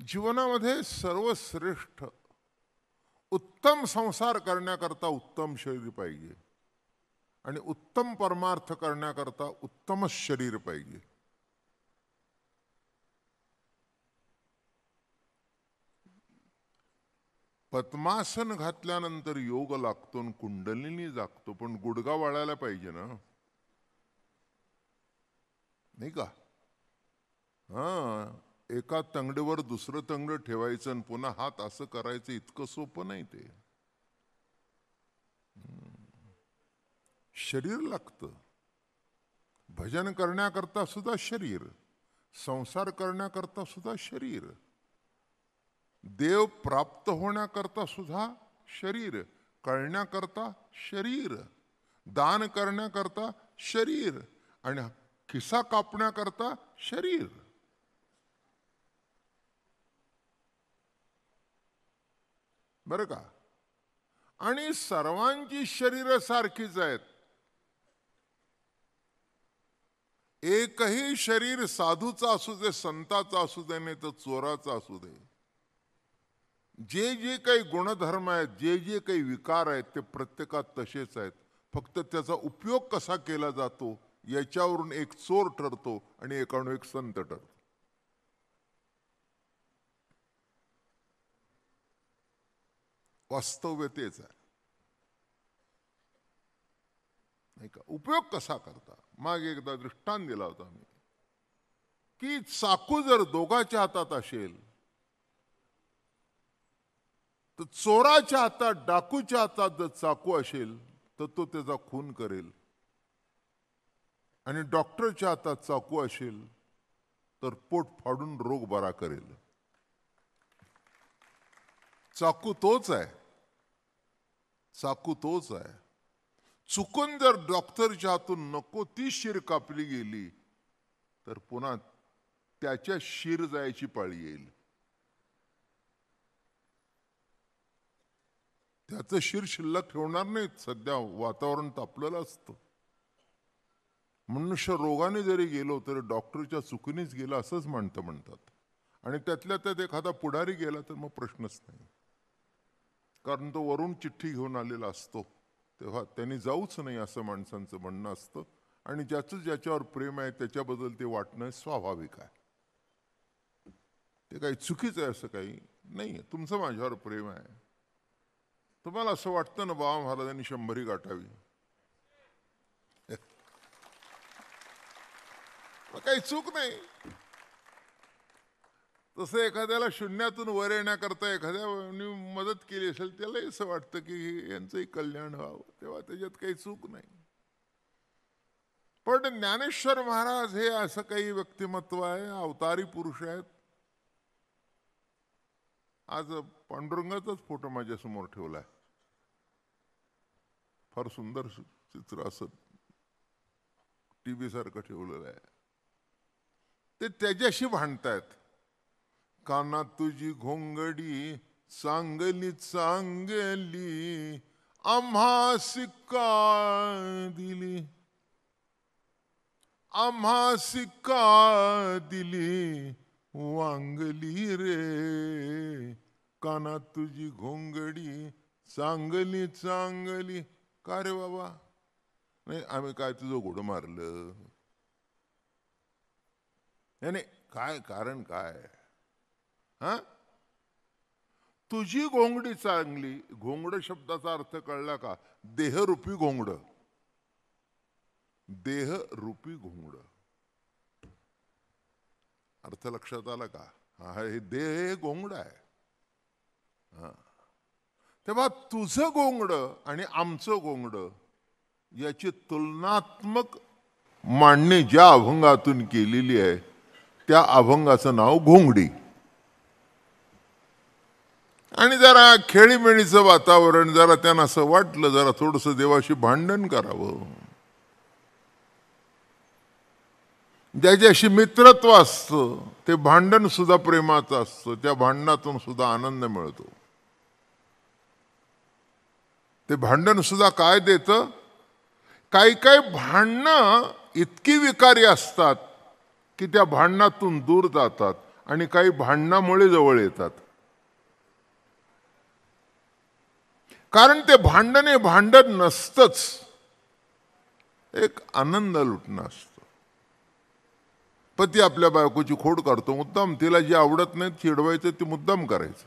जीवनामध्ये सर्वश्रेष्ठ उत्तम संसार करण्याकरता उत्तम शरीर पाहिजे आणि उत्तम परमार्थ करण्याकरता उत्तमच शरीर पाहिजे. पद्मासन घातल्यानंतर योग लागतो आणि कुंडलिनी जागतो, पण गुडगा वाळायला पाहिजे ना, नाही का? एका तंगडीवर दुसरं तंगड ठेवायचं आणि पुन्हा हात असं करायचं इतकं सोपं नाही ते. शरीर लागतं. भजन करण्याकरता सुद्धा शरीर, संसार करण्याकरता सुद्धा शरीर, देव प्राप्त होण्याकरता सुद्धा शरीर, कळण्याकरता शरीर, दान करण्याकरता शरीर आणि खिसा कापण्याकरता शरीर. बरं का? आणि सर्वांची शरीर सारखीच आहेत. एकही शरीर साधूचा असू दे, संताचा असू दे, नाही तर चोराचा असू दे, जे जे काही गुणधर्म आहेत, जे जे काही विकार आहेत ते प्रत्येकात तसेच आहेत. फक्त त्याचा उपयोग कसा केला जातो याच्यावरून एक चोर ठरतो आणि एकावरून एक संत ठरतो. वास्तव्य तेच आहे, नाही का? उपयोग कसा करता. मागे एकदा दृष्टांत दिला होता मी की चाकू जर दोघांच्या हातात असेल तर चोराच्या हातात, डाकूच्या हातात जर चाकू असेल तर तो त्याचा खून करेल, आणि डॉक्टरच्या हातात चाकू असेल तर पोट फाडून रोग बरा करेल. चाकू तोच आहे, चाकू तोच आहे. चुकून जर डॉक्टरच्या हातून नको ती शिर कापली गेली तर पुन्हा त्याच्या शिर जायची पाळी येईल. त्याचं शिर शिल्लक ठेवणार नाहीत. सध्या वातावरण तापलेलं असतं. मनुष्य रोगाने जरी गेलो तरी डॉक्टरच्या चुकीनेच गेला असंच म्हणतात. आणि त्यातल्या त्यात एखादा पुढारी गेला तर मग प्रश्नच नाही, कारण तो वरून चिठ्ठी घेऊन आलेला असतो. तेव्हा त्यांनी जाऊच नाही असं माणसांचं म्हणणं असतं. आणि ज्याचं ज्याच्यावर प्रेम आहे त्याच्याबद्दल ते वाटणं स्वाभाविक आहे. ते काही चुकीचं आहे असं काही नाही. तुमचं माझ्यावर प्रेम आहे, तुम्हाला असं वाटतं ना बाबा महाराजांनी 100 गाठावी, काही चूक नाही. तसं एखाद्याला शून्यातून वर येण्याकरता एखाद्याने मदत केली असेल त्यालाही असं वाटतं की यांचंही कल्याण व्हावं, तेव्हा त्याच्यात काही चूक नाही. पण ज्ञानेश्वर महाराज हे असं काही व्यक्तिमत्व आहे, अवतारी पुरुष आहेत. आज पांडुरंगाचाच फोटो माझ्या समोर ठेवलाय, फार सुंदर चित्र असं टीव्ही सारखं ठेवलेलं आहे. ते त्याच्याशी भांडतायत. काना तुझी घोंगडी चांगली चांगली आम्हासी का दिली, आम्हासी का दिली वांगली रे. काना तुझी घोंगडी चांगली चांगली. का रे बाबा? नाही, आम्ही काय तुझं घोडं मारलं? नाही, काय कारण काय? तुझी घोंगडी चांगली. घोंगड शब्दाचा अर्थ कळला का? देहरूपी घोंगड, देहरूपी घोंगड. अर्थ लक्षात आला का? हे देह हे घोंगड आहे. तेव्हा तुझं घोंगड आणि आमचं घोंगड याची तुलनात्मक मांडणी ज्या अभंगातून केलेली आहे त्या अभंगाचं नाव घोंगडी. आणि जरा खेळीमेळीचं वातावरण, जरा त्यांना असं वाटलं जरा थोडंसं देवाशी भांडण करावं, ज्याच्याशी मित्रत्व असतं ते भांडण सुद्धा प्रेमाचं असतं, त्या भांडणातून सुद्धा आनंद मिळतो. ते भांडण सुद्धा काय देतं? काही काही भांडणं इतकी विकारी असतात की त्या भांडणातून दूर जातात, आणि काही भांडणामुळे जवळ येतात. कारण ते भांडण हे भांडण नसतंच, एक आनंद लुटणं असतं. पती आपल्या बायकोची खोड काढतो मुद्दाम, तिला जे आवडत नाही चिडवायचं ते मुद्दाम करायचं.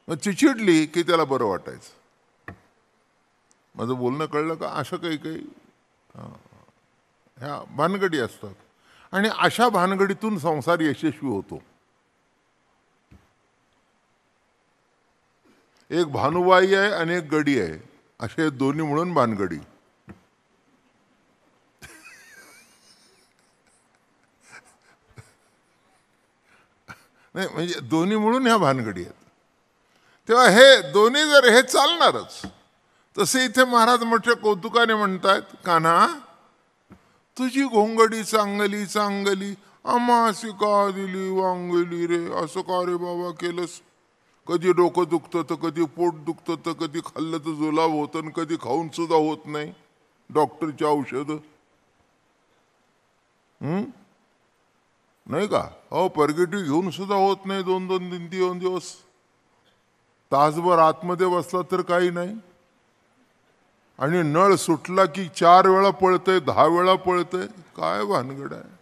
मग चिडली की त्याला बरं वाटायचं. माझं बोलणं कळलं का? असं काही काही ह्या भानगडी असतात आणि अशा भानगडीतून संसार यशस्वी होतो. एक भानुबाई आहे आणि एक गडी आहे, असे दोन्ही मिळून भानगडी. नाही म्हणजे दोन्ही मिळून ह्या भानगडी आहेत. तेव्हा हे दोन्ही जर हे चालणारच. तसे इथे महाराज मोठ्या कौतुकाने म्हणतायत, कान्हा तुझी घोंगडी चांगली चांगली, आम्हासी का दिली वांगली रे. असं का रे बाबा केलंस? कधी डोकं दुखतं तर कधी पोट दुखतं तर कधी खाल्लं तर जुलाब होतं आणि कधी खाऊन सुद्धा होत नाही डॉक्टरची औषधं. नाही का? अहो परगेटी घेऊन सुद्धा होत नाही 2-2 3 दिवस. तासभर आतमध्ये बसला तर काही नाही, आणि नळ सुटला की 4 वेळा पळतय 10 वेळा पळतय. काय भानगड आहे?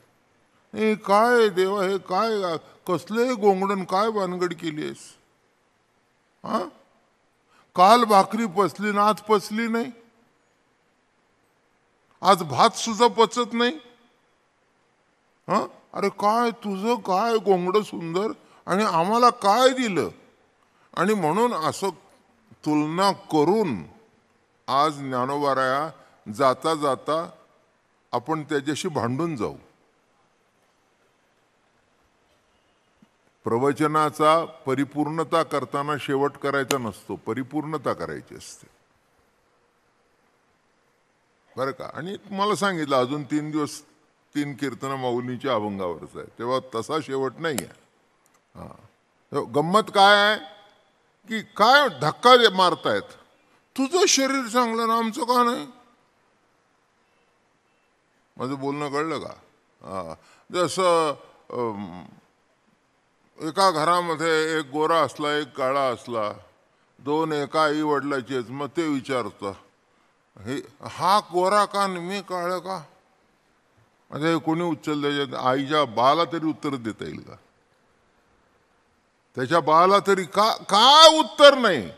हे काय देवा, हे काय कसले गोंगडण, काय भानगड केली आहेस? काल भाकरी पचली ना आज पचली नाही, आज भात सुद्धा पचत नाही. अरे काय तुझं काय गोंगड सुंदर, आणि आम्हाला काय दिलं? आणि म्हणून असं तुलना करून आज ज्ञानोबाराया जाता जाता आपण त्याच्याशी भांडून जाऊ. प्रवचनाचा परिपूर्णता करताना शेवट करायचा नसतो, परिपूर्णता करायची असते बरं का. आणि तुम्हाला सांगितलं अजून 3 दिवस 3 कीर्तन माऊलीच्या अभंगावरच आहे, तेव्हा तसा शेवट नाही आहे. गंमत काय आहे की काय धक्का मारतायत, तुझं शरीर चांगलं ना आमचं का नाही? माझं बोलणं कळलं का? जसं एका घरामध्ये एक गोरा असला एक काळा असला, 2 एका आई वडिलाचेच. मग ते विचारतं, हे हा गोरा का मी काळ का? म्हणजे कोणी उचललं, आईच्या बाला तरी उत्तर देता येईल का? त्याच्या बाला तरी का काय उत्तर नाही?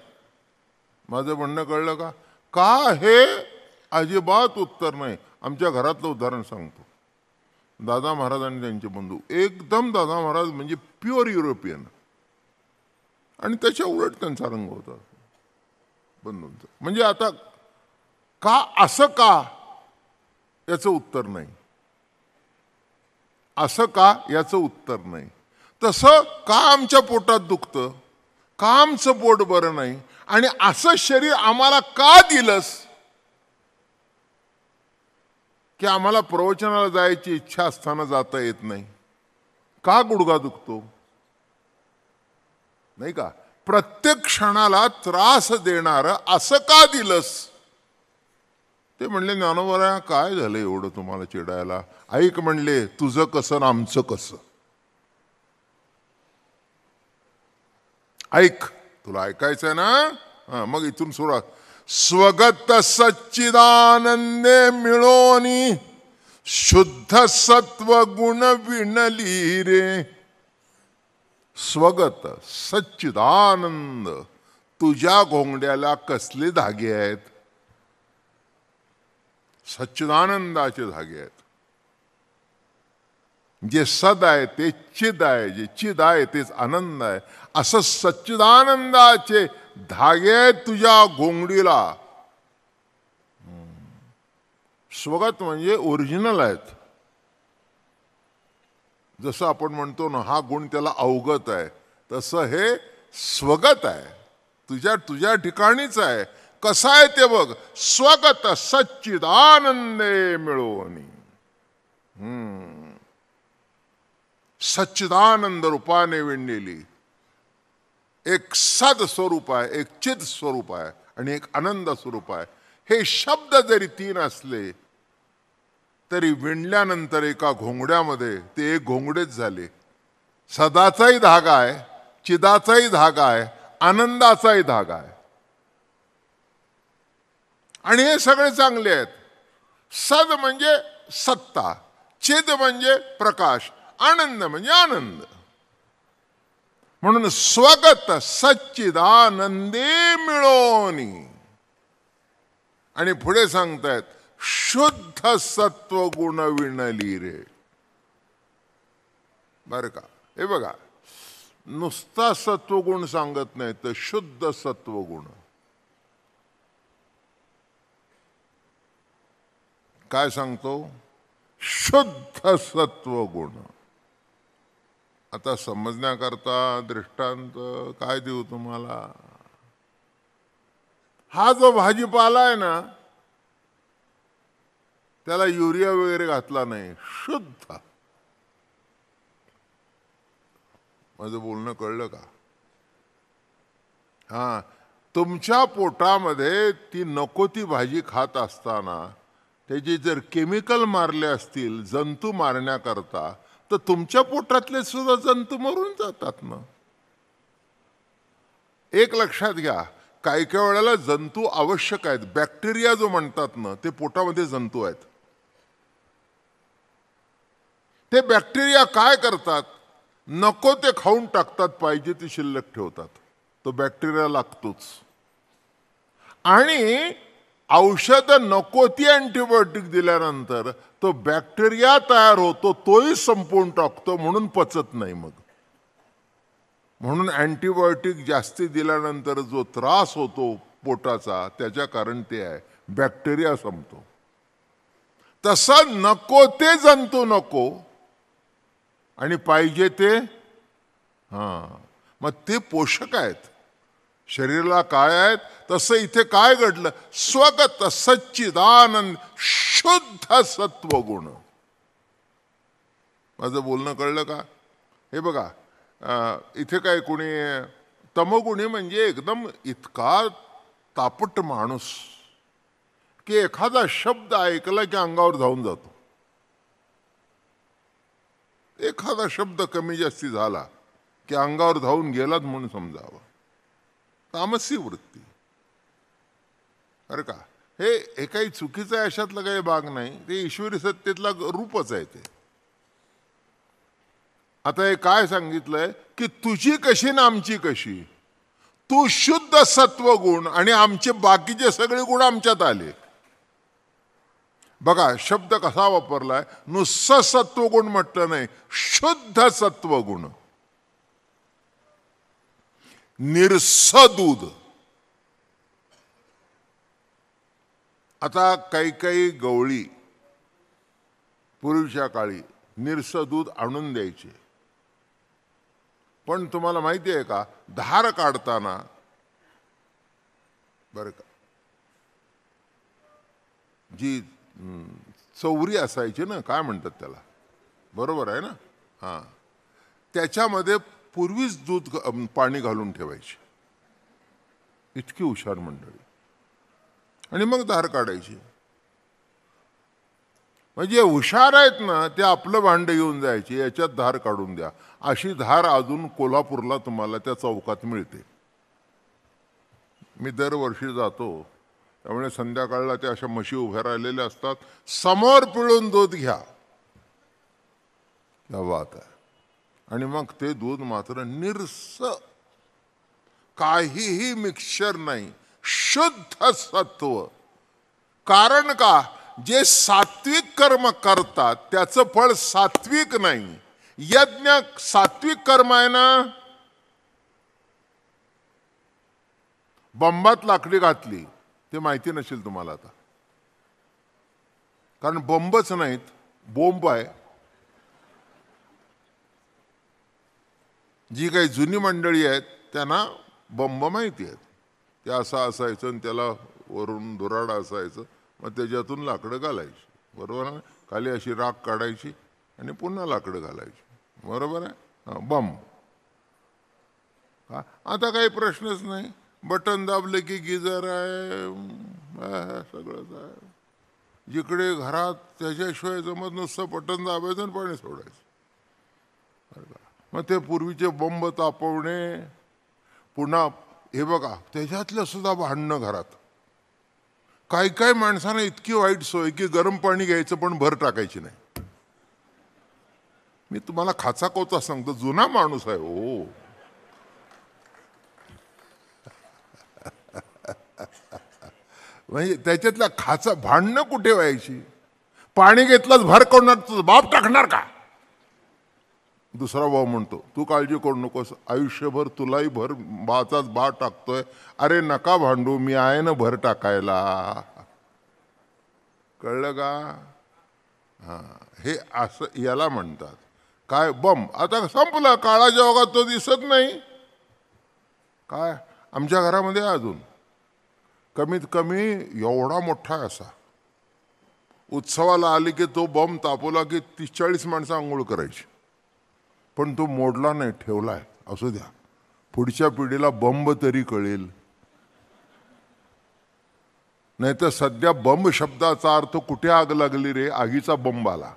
माझं म्हणणं कळलं का? का हे अजिबात उत्तर नाही. आमच्या घरातलं उदाहरण सांगतो. दादा महाराज आणि त्यांचे बंधू, एकदम दादा महाराज म्हणजे प्युअर युरोपियन, आणि त्याच्या उलट त्यांचा रंग होता बंधूंचा. म्हणजे आता का असं का याचं उत्तर नाही, असं का याचं उत्तर नाही. तसं का आमच्या पोटात दुखतं, का आमचं पोट बरं नाही, आणि असं शरीर आम्हाला का दिलंस की आम्हाला प्रवचनाला जायची इच्छा असताना जाता येत नाही? का गुडघा दुखतो? नाही का? प्रत्येक क्षणाला त्रास देणारं असं का दिलंस? ते म्हणले, ज्ञानोबा काय झालं एवढं तुम्हाला चिडायला? ऐक म्हणले, तुझं कसं ना आमचं कसं. ऐक, तुला ऐकायचंय ना? मग इथून सुरुवात. स्वगत सच्चिदानंदे मिळोनी शुद्ध सत्व गुण विणली रे. स्वगत सच्चिदानंद, तुझ्या घोंगड्याला कसले धागे आहेत? सच्चिदानंदाचे धागे आहेत. जे सद आहे ते चिद आहे, जे चिद आहे तेच आनंद आहे. असं सच्चिदानंदाचे धागे तुझ्या घोंगडीला. स्वगत म्हणजे ओरिजिनल आहेत. जसं आपण म्हणतो ना, हा गुण त्याला अवगत आहे, तसं हे स्वगत आहे, तुझ्या ठिकाणीच आहे. कसं आहे ते बघ. स्वगत सच्चिदानंदे मिळवणी. सच्चिदानंद रूपाने विणलेली एक सद स्वरूप आहे, एक चिद स्वरूप आहे आणि एक आनंद स्वरूप आहे. हे शब्द जरी 3 असले तरी विणल्यानंतर एका घोंगड्यामध्ये ते एक घोंगडेच झाले. सदाचाही धागा आहे, चिदाचाही धागा आहे, आनंदाचाही धागा आहे. आणि हे सगळे चांगले आहेत. सद म्हणजे सत्ता, चिद म्हणजे प्रकाश, आनंद म्हणजे आनंद. म्हणून स्वगत सच्चिदानंदे मिळोनी. आणि पुढे सांगतायत शुद्ध सत्वगुण विणली रे. बर का, हे बघा, नुसता सत्वगुण सांगत नाही तर शुद्ध सत्वगुण. काय सांगतो? शुद्ध सत्वगुण. आता समजण्याकरता दृष्टांत काय देऊ तुम्हाला? हा जो भाजीपाला आहे ना, त्याला युरिया वगैरे घातला नाही, शुद्ध. माझं बोलणं कळलं का? हा, तुमच्या पोटामध्ये ती नको ती भाजी खात असताना त्याची जर केमिकल मारले असतील जंतू मारण्याकरता, तर तुमच्या पोटातले सुद्धा जंतू मरून जातात ना. एक लक्षात घ्या, काही काही वेळेला जंतू आवश्यक आहेत. बॅक्टेरिया जो म्हणतात ना, ते पोटामध्ये जंतू आहेत. ते बॅक्टेरिया काय करतात? नको ते खाऊन टाकतात, पाहिजे ते शिल्लक ठेवतात. तो बॅक्टेरिया लागतोच. आणि औषध नको ती अँटीबायोटिक दिल्यानंतर तो बॅक्टेरिया तयार होतो, तोही संपवून टाकतो, म्हणून पचत नाही. मग म्हणून अँटीबायोटिक जास्ती दिल्यानंतर जो त्रास होतो पोटाचा, त्याच्या कारण ते आहे, बॅक्टेरिया संपतो. तसं नको ते जंतू नको आणि पाहिजे ते. मग ते पोषक आहेत, शरीराला काय आहेत. तसं इथे काय घडलं? स्वगत सच्चिदानंद शुद्ध सत्वगुण. माझं बोलणं कळलं का? हे बघा, इथे काय कोणी तमोगुणी म्हणजे एकदम इतका तापट माणूस की एखादा शब्द ऐकला की अंगावर धावून जातो. एखादा शब्द कमी जास्ती झाला की अंगावर धावून गेलात म्हणून समजावं. तामसी वृत्ती. बरं का, हे काही चुकीचं आहे अशातलं काही भाग नाही. ते ईश्वरी सत्तेतला रूपच आहे ते. आता हे काय सांगितलंय की तुझी कशी ना आमची कशी. तू शुद्ध सत्वगुण आणि आमचे बाकीचे सगळे गुण आमच्यात आले. बघा शब्द कसा वापरलाय. नुसतं सत्वगुण म्हटलं नाही, शुद्ध सत्वगुण. निरस दूध. आता काही काही गवळी पूर्वीच्या काळी निरस दूध आणून द्यायचे. पण तुम्हाला माहिती आहे का, धार काढताना बरं का, जी चौरी असायची ना, काय म्हणतात त्याला, बरोबर आहे ना, हां, त्याच्यामध्ये पूर्वीच दूध पाणी घालून ठेवायचे. इतकी हुशार मंडळी. आणि मग धार काढायची. म्हणजे हुशार आहेत ना, ते आपलं भांडं घेऊन जायचे, याच्यात धार काढून द्या. अशी धार अजून कोल्हापूरला तुम्हाला त्या चौकात मिळते. मी दरवर्षी जातो, त्यामुळे संध्याकाळला त्या अशा म्हशी उभ्या राहिलेल्या असतात. समोर पिळून दूध घ्या, क्या बात आहे. आणि मग ते दूध मात्र निरस, काहीही मिक्सचर नाही, शुद्ध सत्व. कारण का, जे सात्विक कर्म करतात त्याचं फळ सात्विक नाही. यज्ञ सात्विक कर्म आहे ना. बंबात लाकडी घातली, ते माहिती नसेल तुम्हाला आता, कारण बंबच नाहीत, बोंब आहे. जी काही जुनी मंडळी आहेत त्यांना बंब माहिती आहेत. ते असं असायचं आणि त्याला वरून दुराडा असायचं, मग त्याच्यातून लाकडं घालायची, बरोबर आहे. खाली अशी राख काढायची आणि पुन्हा लाकडं घालायची, बरोबर आहे. बंब. आता काही प्रश्नच नाही, बटन दाबले की गिजर आहे, सगळंच आहे. जिकडे घरात त्याच्याशिवाय जमत नुसतं बटन दाबायचं आणि पाणी सोडायचं. मग ते पूर्वीचे बंब तापवणे, पुन्हा हे बघा त्याच्यातलं सुद्धा भांडणं घरात. काही काही माणसांना इतकी वाईट सोय की गरम पाणी घ्यायचं पण भर टाकायची नाही. मी तुम्हाला खाचा कोचा सांगतो, जुना माणूस आहे हो. म्हणजे त्याच्यातल्या खाचा भांडणं कुठे व्हायची. पाणी घेतलंच भर कोणणार, तुझं बाप टाकणार का. दुसरा भाऊ म्हणतो तू काळजी करू नकोस, आयुष्यभर तुलाही भर बाचाच बा टाकतोय. अरे नका भांडू, मी आहे ना भर टाकायला. कळलं का. हा, हे असं याला म्हणतात काय, बम. आता संपला, काळाच्या ओघात तो दिसत नाही. काय आमच्या घरामध्ये अजून कमीत कमी एवढा मोठा असा, उत्सवाला आली की तो बम तापवला की 30-40 माणसं आंघोळ करायची. पण तो मोडला नाही, ठेवलाय. असू द्या, पुढच्या पिढीला बंब तरी कळेल. नाही तर सध्या बंब शब्दाचा अर्थ कुठे आग लागली रे, आगीचा बंब आला.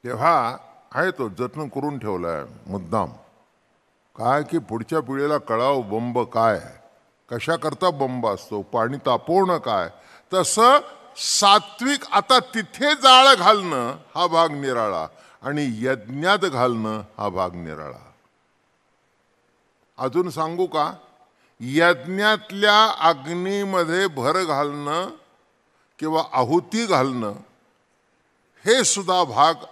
तेव्हा आहे तो जतन करून ठेवलाय मुद्दाम. काय की पुढच्या पिढीला कळाव बंब काय, कशा करता बंब असतो, पाणी तापवणं काय. तसं सात्विक, आता तिथे जाळ घालणं हा भाग निराळा आणि यज्ञात घालणं हा भाग निराळा. अजून सांगू का, यज्ञातल्या अग्नीमध्ये भर घालणं किंवा आहुती घालणं हे सुद्धा भाग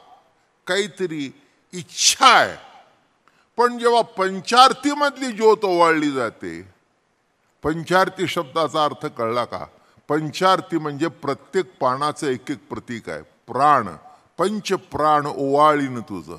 काहीतरी इच्छा आहे. पण जेव्हा पंचारतीमधली ज्योत ओवाळली जाते, पंचारती शब्दाचा अर्थ कळला का. पंचारती म्हणजे प्रत्येक पानाचं एक एक प्रतीक आहे. प्राण, पंच प्राण ओवाळीन तुझं.